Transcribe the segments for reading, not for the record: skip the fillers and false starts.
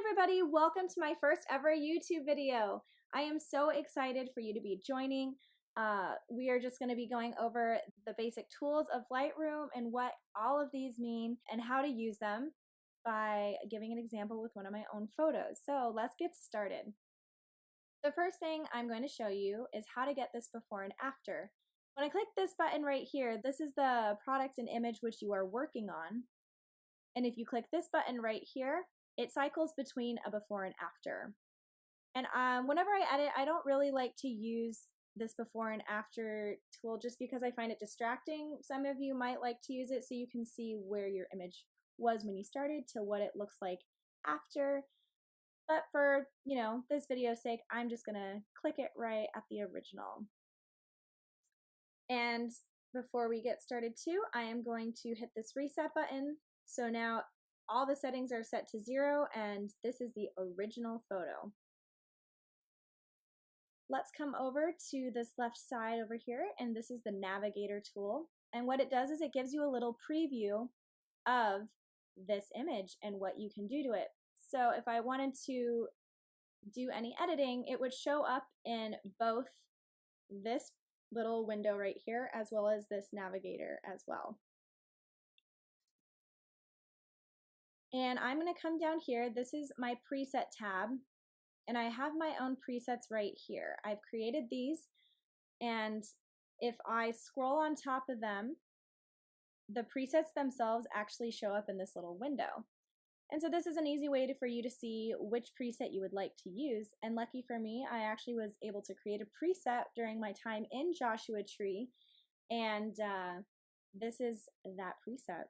everybody, welcome to my first ever YouTube video. I am so excited for you to be joining. We are just going to be going over the basic tools of Lightroom and what all of these mean and how to use them by giving an example with one of my own photos. So let's get started. The first thing I'm going to show you is how to get this before and after. When I click this button right here, this is the product and image which you are working on. And if you click this button right here, it cycles between a before and after. And whenever I edit, I don't really like to use this before and after tool just because I find it distracting. Some of you might like to use it so you can see where your image was when you started to what it looks like after. But for, this video's sake, I'm just gonna click it right at the original. And before we get started too, I am going to hit this reset button. So now all the settings are set to 0 and this is the original photo. Let's come over to this left side over here, and this is the navigator tool. And what it does is it gives you a little preview of this image and what you can do to it. So if I wanted to do any editing, it would show up in both this little window right here as well as this navigator as well. And I'm going to come down here. This is my preset tab, and I have my own presets right here. I've created these, and if I scroll on top of them, the presets themselves actually show up in this little window. And so this is an easy way for you to see which preset you would like to use. And lucky for me, I actually was able to create a preset during my time in Joshua Tree, and this is that preset.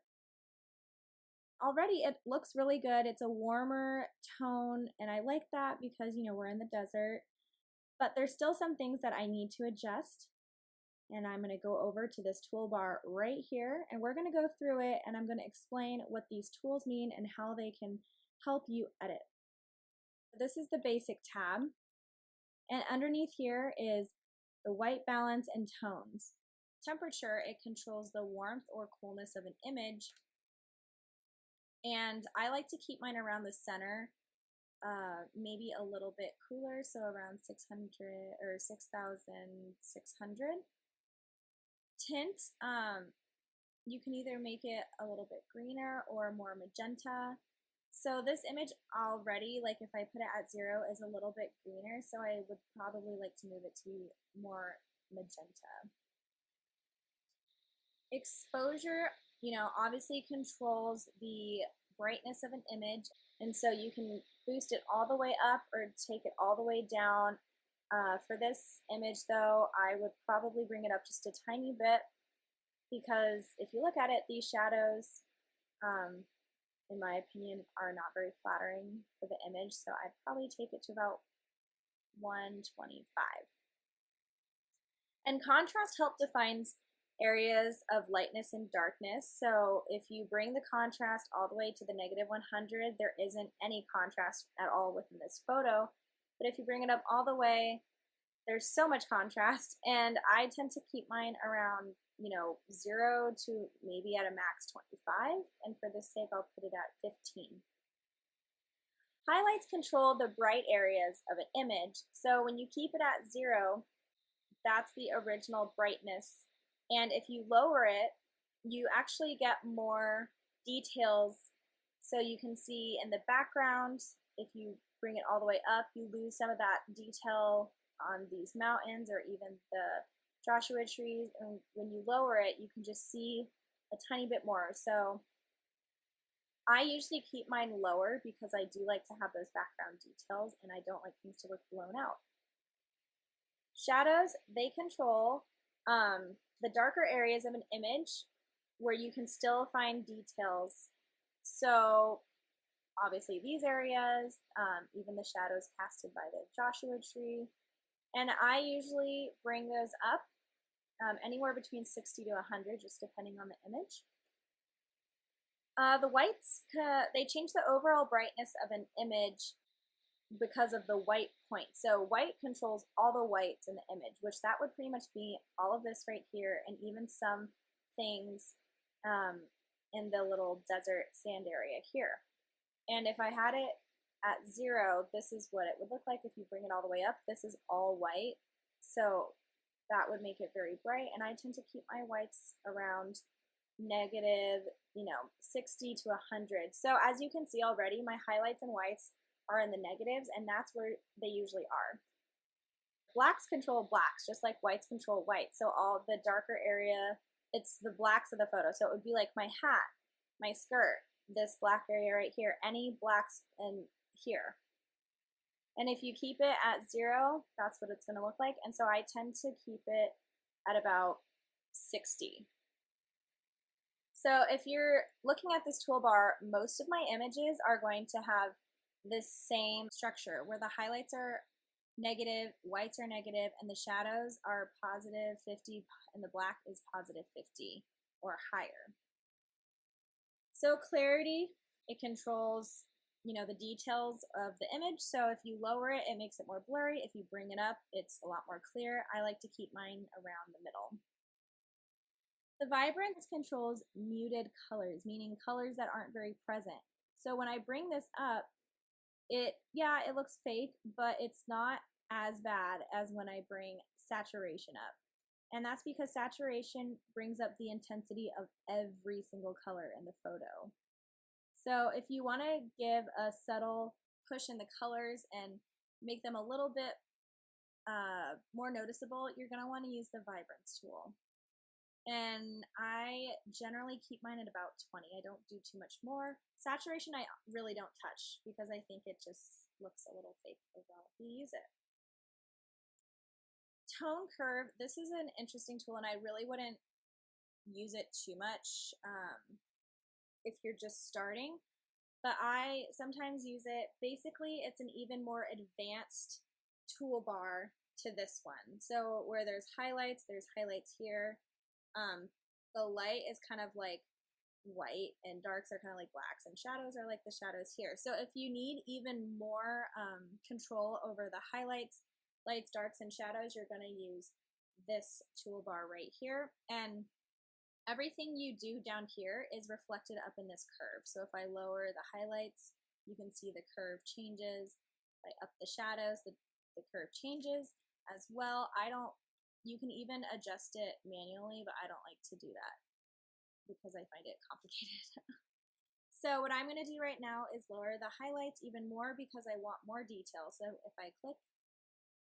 Already it looks really good. It's a warmer tone, and I like that because we're in the desert, but there's still some things that I need to adjust, and I'm going to go over to this toolbar right here, and we're going to go through it, and I'm going to explain what these tools mean and how they can help you edit. This is the basic tab, and underneath here is the white balance and tones. Temperature, it controls the warmth or coolness of an image. And I like to keep mine around the center, maybe a little bit cooler, so around 600 or 6,600. Tint, you can either make it a little bit greener or more magenta. So this image already, like if I put it at 0, is a little bit greener, so I would probably like to move it to be more magenta. Exposure, obviously controls the brightness of an image, and so you can boost it all the way up or take it all the way down. For this image though, I would probably bring it up just a tiny bit because if you look at it, these shadows, in my opinion, are not very flattering for the image, so I'd probably take it to about 125. And contrast help defines areas of lightness and darkness. So if you bring the contrast all the way to the -100, there isn't any contrast at all within this photo. But if you bring it up all the way, there's so much contrast, and I tend to keep mine around 0 to maybe at a max 25, and for this sake I'll put it at 15. Highlights control the bright areas of an image, so when you keep it at 0, that's the original brightness. And if you lower it, you actually get more details. So you can see in the background, if you bring it all the way up, you lose some of that detail on these mountains or even the Joshua trees. And when you lower it, you can just see a tiny bit more. So I usually keep mine lower because I do like to have those background details and I don't like things to look blown out. Shadows, they control the darker areas of an image where you can still find details. So obviously these areas, even the shadows casted by the Joshua tree. And I usually bring those up anywhere between 60 to 100, just depending on the image. The whites, they change the overall brightness of an image because of the white point. So white controls all the whites in the image, which that would pretty much be all of this right here and even some things in the little desert sand area here. And if I had it at 0, this is what it would look like if you bring it all the way up. This is all white, so that would make it very bright, and I tend to keep my whites around negative, 60 to 100. So as you can see already, my highlights and whites are in the negatives, and that's where they usually are. Blacks control blacks, just like whites control whites. So all the darker area, it's the blacks of the photo. So it would be like my hat, my skirt, this black area right here, any blacks in here. And if you keep it at 0, that's what it's going to look like. And so I tend to keep it at about 60. So if you're looking at this toolbar, most of my images are going to have this same structure where the highlights are negative, whites are negative, and the shadows are positive 50, and the black is positive 50 or higher. So clarity, it controls, the details of the image. So if you lower it, it makes it more blurry. If you bring it up, it's a lot more clear. I like to keep mine around the middle. The Vibrance controls muted colors, meaning colors that aren't very present. So when I bring this up, it looks fake, but it's not as bad as when I bring saturation up. And that's because saturation brings up the intensity of every single color in the photo. So if you want to give a subtle push in the colors and make them a little bit more noticeable, you're going to want to use the Vibrance tool. And I generally keep mine at about 20. I don't do too much more. Saturation I really don't touch because I think it just looks a little fake overall if you use it. Tone curve, this is an interesting tool and I really wouldn't use it too much if you're just starting, but I sometimes use it. Basically, it's an even more advanced toolbar to this one. So where there's highlights here. The light is kind of like white and darks are kind of like blacks and shadows are like the shadows here. So if you need even more control over the highlights, lights, darks, and shadows, you're going to use this toolbar right here. And everything you do down here is reflected up in this curve. So if I lower the highlights, you can see the curve changes. If I up the shadows, the curve changes as well. You can even adjust it manually, but I don't like to do that because I find it complicated. So what I'm going to do right now is lower the highlights even more because I want more detail. So if I click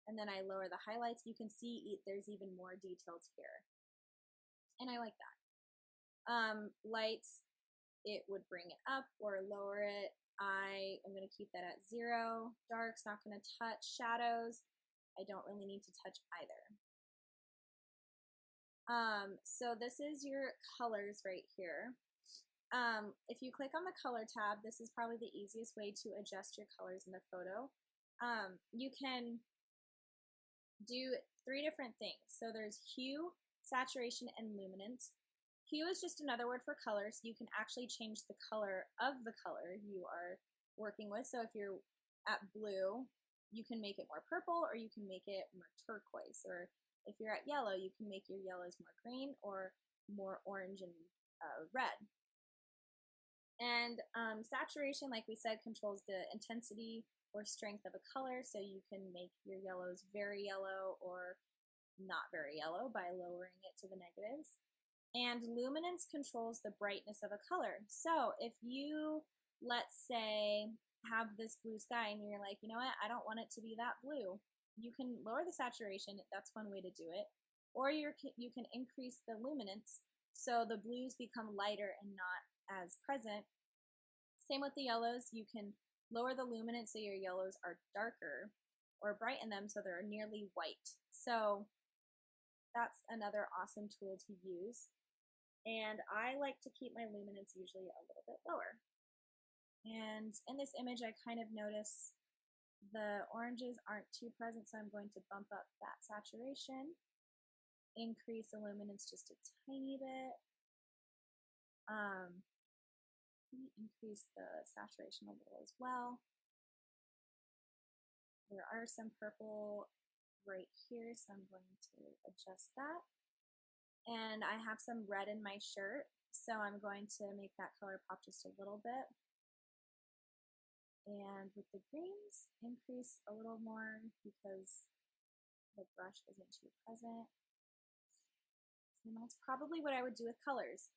and then I lower the highlights, you can see there's even more details here. And I like that. Lights, it would bring it up or lower it. I am going to keep that at 0. Darks, not going to touch. Shadows, I don't really need to touch either. So this is your colors right here. If you click on the color tab, this is probably the easiest way to adjust your colors in the photo. You can do 3 different things. So there's hue, saturation, and luminance. Hue is just another word for color, so you can actually change the color of the color you are working with. So if you're at blue, you can make it more purple or you can make it more turquoise, or if you're at yellow, you can make your yellows more green or more orange and red. And saturation, like we said, controls the intensity or strength of a color, so you can make your yellows very yellow or not very yellow by lowering it to the negatives. And luminance controls the brightness of a color. So if you, let's say, have this blue sky and you're like, you know what, I don't want it to be that blue, you can lower the saturation. That's one way to do it. Or you can increase the luminance so the blues become lighter and not as present. Same with the yellows. You can lower the luminance so your yellows are darker, or brighten them so they're nearly white. So that's another awesome tool to use. And I like to keep my luminance usually a little bit lower. And in this image, I kind of notice the oranges aren't too present, so I'm going to bump up that saturation, increase the luminance just a tiny bit, increase the saturation a little as well. There are some purple right here, so I'm going to adjust that. And I have some red in my shirt, so I'm going to make that color pop just a little bit. And with the greens, increase a little more because the brush isn't too present. And that's probably what I would do with colors.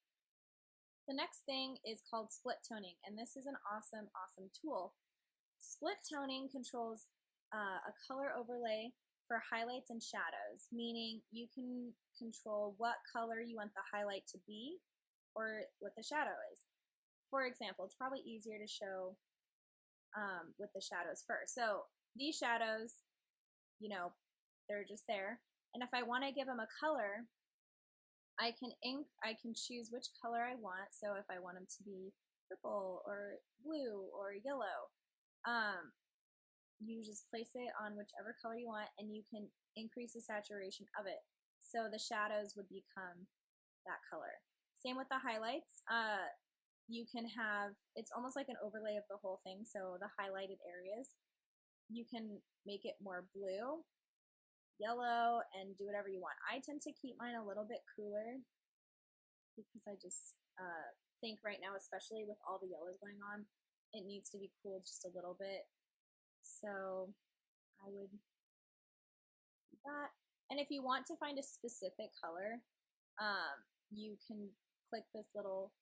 The next thing is called split toning, and this is an awesome, awesome tool. Split toning controls a color overlay for highlights and shadows, meaning you can control what color you want the highlight to be or what the shadow is. For example, it's probably easier to show with the shadows first. So these shadows, you know, they're just there. And if I want to give them a color, I can choose which color I want. So if I want them to be purple or blue or yellow, you just place it on whichever color you want, and you can increase the saturation of it. So the shadows would become that color. Same with the highlights. You can have, it's almost like an overlay of the whole thing. So the highlighted areas, you can make it more blue, yellow, and do whatever you want. I tend to keep mine a little bit cooler because I just think right now, especially with all the yellows going on, it needs to be cooled just a little bit. So I would do that. And if you want to find a specific color, you can click this little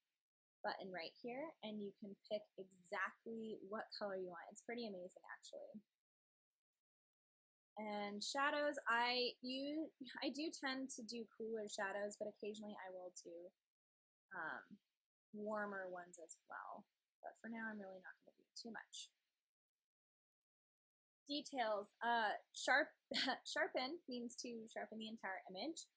button right here and you can pick exactly what color you want. It's pretty amazing actually. And shadows, I do tend to do cooler shadows, but occasionally I will do warmer ones as well. But for now, I'm really not going to do too much. Details. Sharpen means to sharpen the entire image,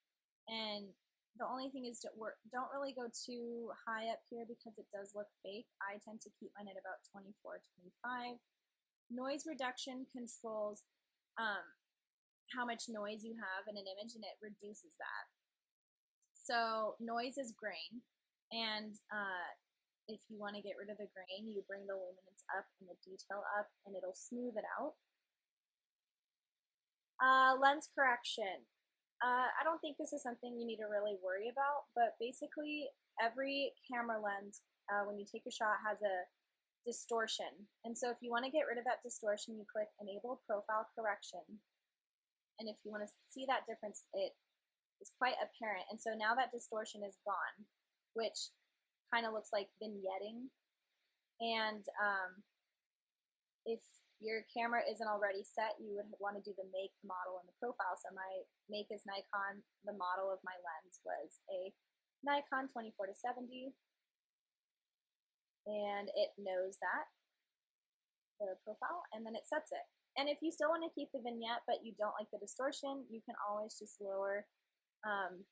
and the only thing is don't really go too high up here because it does look fake. I tend to keep mine at about 24, 25. Noise reduction controls how much noise you have in an image, and it reduces that. So noise is grain, and if you want to get rid of the grain, you bring the luminance up and the detail up, and it'll smooth it out. Lens correction. I don't think this is something you need to really worry about, but basically every camera lens, when you take a shot, has a distortion. And so if you want to get rid of that distortion, you click Enable Profile Correction. And if you want to see that difference, it is quite apparent. And so now that distortion is gone, which kind of looks like vignetting. And if your camera isn't already set, you would want to do the make, the model, and the profile. So my make is Nikon. The model of my lens was a Nikon 24-70, and it knows that, the profile, and then it sets it. And if you still want to keep the vignette, but you don't like the distortion, you can always just lower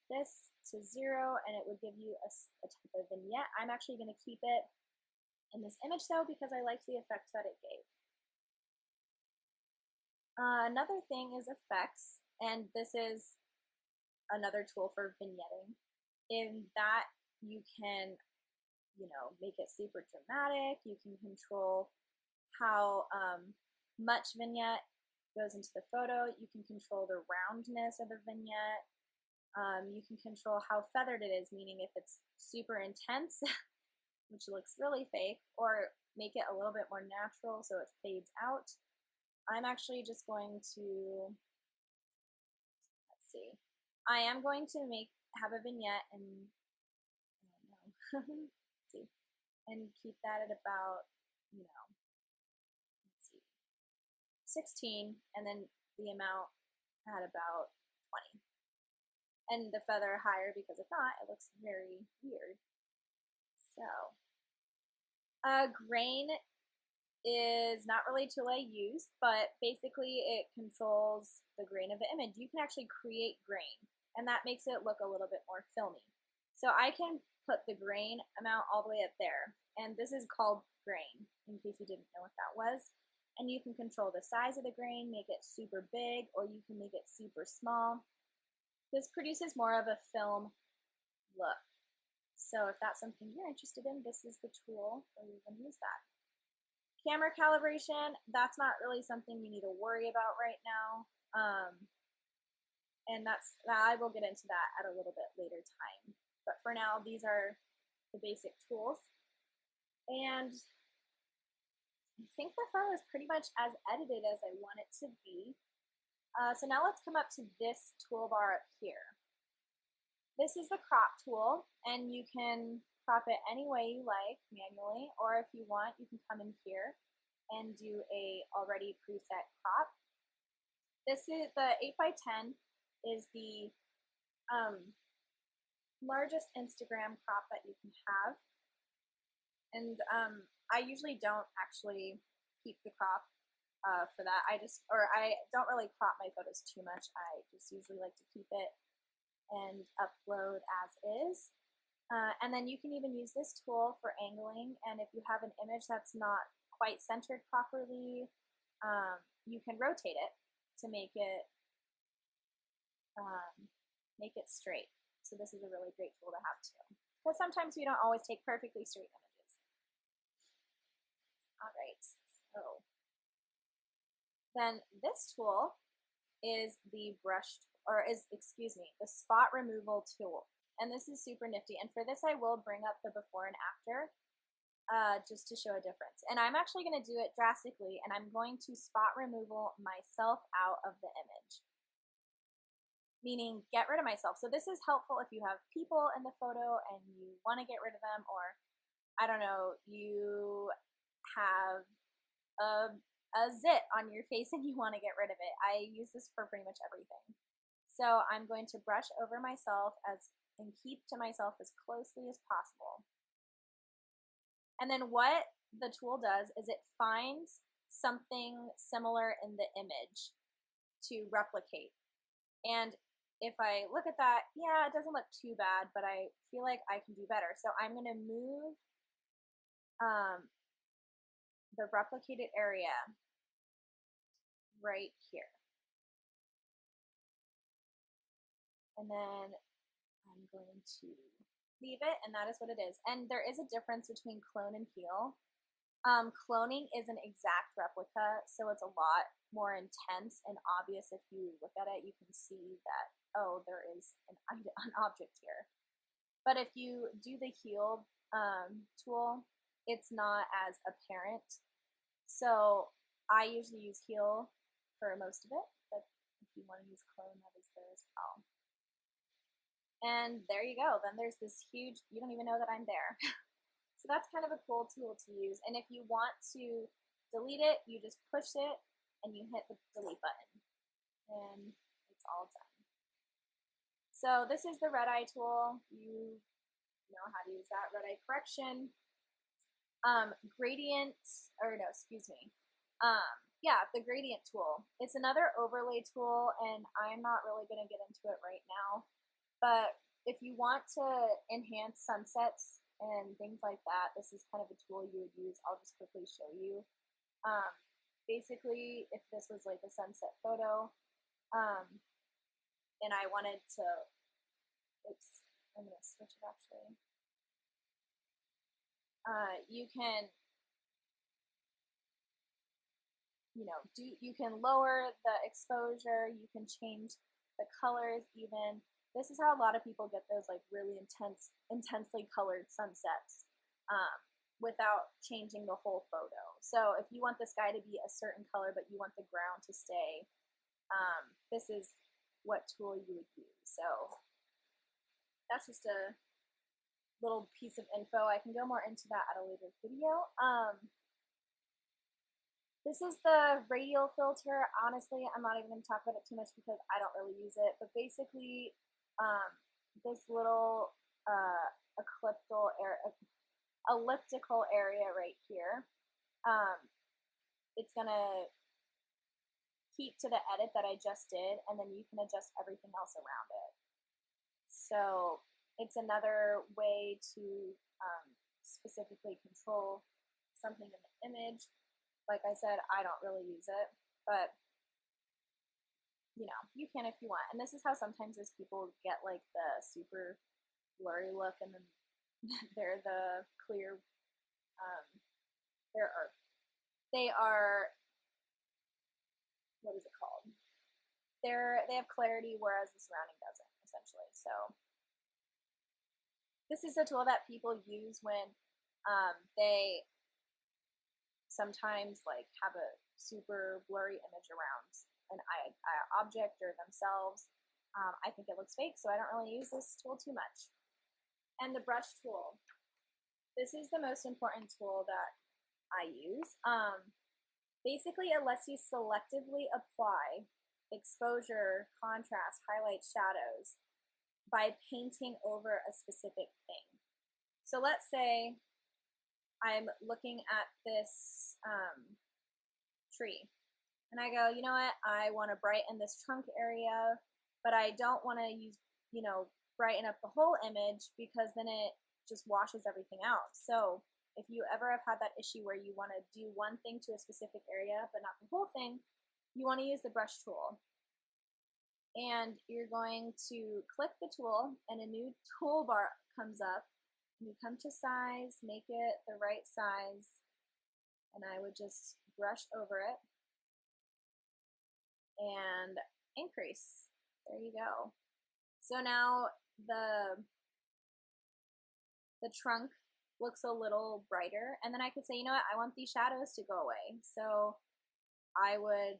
this to 0, and it would give you a type of vignette. I'm actually going to keep it in this image though because I liked the effect that it gave. Another thing is effects, and this is another tool for vignetting. In that, you can, make it super dramatic. You can control how much vignette goes into the photo. You can control the roundness of the vignette. You can control how feathered it is, meaning if it's super intense, which looks really fake, or make it a little bit more natural so it fades out. I'm actually just going to, let's see, I am going to have a vignette and, I don't know, let's see, and keep that at about, let's see, 16, and then the amount at about 20. And the feather higher because if not, it looks very weird. So, grain is not really a tool I use, but basically it controls the grain of the image. You can actually create grain, and that makes it look a little bit more filmy. So I can put the grain amount all the way up there, and this is called grain, in case you didn't know what that was. And you can control the size of the grain, make it super big, or you can make it super small. This produces more of a film look. So if that's something you're interested in, this is the tool where you're going to use that. Camera calibration, that's not really something you need to worry about right now. And I will get into that at a little bit later time. But for now, these are the basic tools. And I think the photo is pretty much as edited as I want it to be. So now let's come up to this toolbar up here. This is the crop tool, and you can crop it any way you like manually, or if you want, you can come in here and do a already preset crop. This is the 8x10 is the largest Instagram crop that you can have. And I usually don't actually keep the crop for that. I don't really crop my photos too much. I just usually like to keep it and upload as is. And then you can even use this tool for angling. And if you have an image that's not quite centered properly, you can rotate it to make it straight. So this is a really great tool to have too, because sometimes we don't always take perfectly straight images. All right, so then this tool is the the spot removal tool. And this is super nifty. And for this, I will bring up the before and after just to show a difference. And I'm actually going to do it drastically, and I'm going to spot removal myself out of the image, meaning get rid of myself. So this is helpful if you have people in the photo and you want to get rid of them, or I don't know, you have a zit on your face and you want to get rid of it. I use this for pretty much everything. So I'm going to brush over myself and keep to myself as closely as possible. And then what the tool does is it finds something similar in the image to replicate. And if I look at that, yeah, it doesn't look too bad, but I feel like I can do better. So I'm going to move the replicated area right here. And then I'm going to leave it, and that is what it is. And there is a difference between clone and heal. Cloning is an exact replica, so it's a lot more intense and obvious. If you look at it, you can see that, oh, there is an object here. But if you do the heal tool, it's not as apparent. So I usually use heal for most of it, but if you want to use clone, that is there as well. And there you go. Then there's this huge, you don't even know that I'm there. So that's kind of a cool tool to use. And if you want to delete it, you just push it and you hit the delete button. And it's all done. So this is the red eye tool. You know how to use that. Red eye correction. Gradient, or no, excuse me. Yeah, the gradient tool. It's another overlay tool, and I'm not really going to get into it right now. But if you want to enhance sunsets and things like that, this is kind of a tool you would use. I'll just quickly show you. Basically, if this was like a sunset photo, and I wanted to, oops, I'm going to switch it actually. You can, you can lower the exposure, you can change the colors even. This is how a lot of people get those like really intensely colored sunsets without changing the whole photo. So if you want the sky to be a certain color, but you want the ground to stay, this is what tool you would use. So that's just a little piece of info. I can go more into that at a later video. This is the radial filter. Honestly, I'm not even going to talk about it too much because I don't really use it. But basically, this little elliptical area right here, it's going to keep to the edit that I just did, and then you can adjust everything else around it. So it's another way to specifically control something in the image. Like I said, I don't really use it, but you can if you want. And this is how sometimes those people get like the super blurry look, and then they're the clear. They are. What is it called? They have clarity, whereas the surrounding doesn't, essentially. So this is a tool that people use when they sometimes like have a super blurry image around an object or themselves. I think it looks fake, so I don't really use this tool too much. And the brush tool. This is the most important tool that I use. Basically, it lets you selectively apply exposure, contrast, highlights, shadows by painting over a specific thing. So let's say I'm looking at this tree, and I go, you know what, I want to brighten this trunk area, but I don't want to use, brighten up the whole image because then it just washes everything out. So if you ever have had that issue where you want to do one thing to a specific area but not the whole thing, you want to use the brush tool. And you're going to click the tool and a new toolbar comes up. You come to size, make it the right size, and I would just brush over it and increase. There you go. So now the trunk looks a little brighter, and then I could say, you know what, I want these shadows to go away. So I would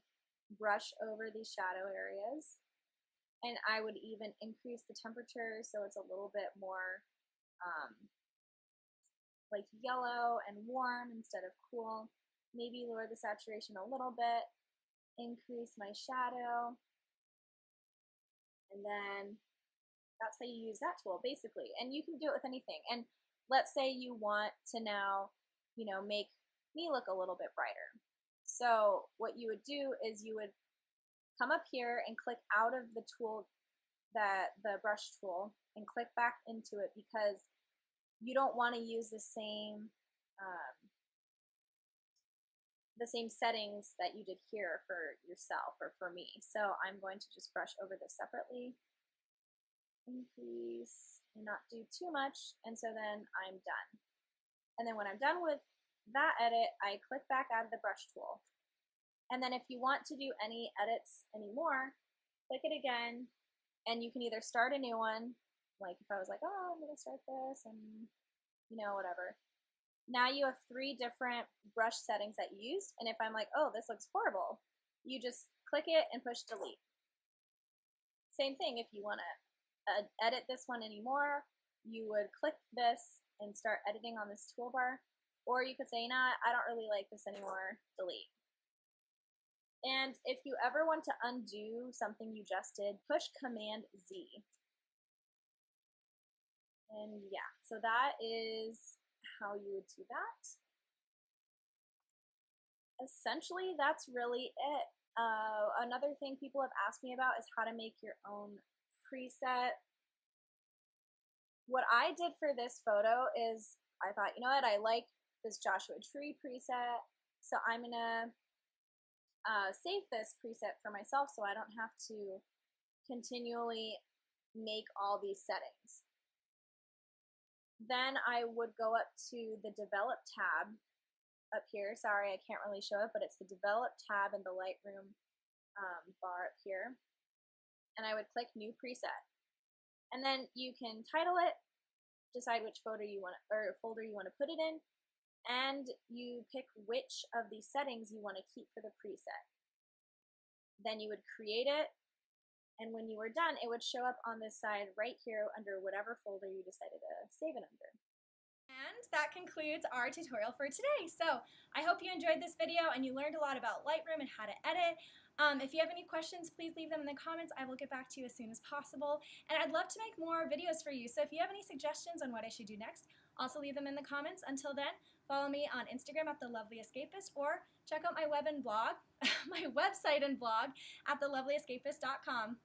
brush over these shadow areas, and I would even increase the temperature so it's a little bit more like yellow and warm instead of cool. Maybe lower the saturation a little bit, increase my shadow, and then that's how you use that tool basically. And you can do it with anything. And let's say you want to now, make me look a little bit brighter. So what you would do is you would come up here and click out of the tool, the brush tool, and click back into it because you don't want to use the same settings that you did here for yourself or for me. So I'm going to just brush over this separately, increase, and not do too much, and so then I'm done. And then when I'm done with that edit, I click back out of the brush tool. And then if you want to do any edits anymore, click it again, and you can either start a new one, like if I was like, oh, I'm gonna start this, and whatever. Now you have 3 different brush settings that you used, and if I'm like, oh, this looks horrible, you just click it and push delete. Same thing, if you want to edit this one anymore, you would click this and start editing on this toolbar, or you could say, nah, I don't really like this anymore, delete. And if you ever want to undo something you just did, push Command Z. And yeah, so that is how you would do that. Essentially, that's really it. Another thing people have asked me about is how to make your own preset. What I did for this photo is I thought, you know what, I like this Joshua Tree preset, so I'm gonna save this preset for myself so I don't have to continually make all these settings. Then I would go up to the Develop tab up here. Sorry, I can't really show it, but it's the Develop tab in the Lightroom bar up here. And I would click New Preset. And then you can title it, decide which folder you want to put it in, and you pick which of these settings you want to keep for the preset. Then you would create it, and when you were done, it would show up on this side right here under whatever folder you decided to save it under. And that concludes our tutorial for today. So I hope you enjoyed this video and you learned a lot about Lightroom and how to edit. If you have any questions, please leave them in the comments. I will get back to you as soon as possible. And I'd love to make more videos for you. So if you have any suggestions on what I should do next, also leave them in the comments. Until then, follow me on Instagram at The Lovely Escapist, or check out my website and blog at thelovelyescapist.com.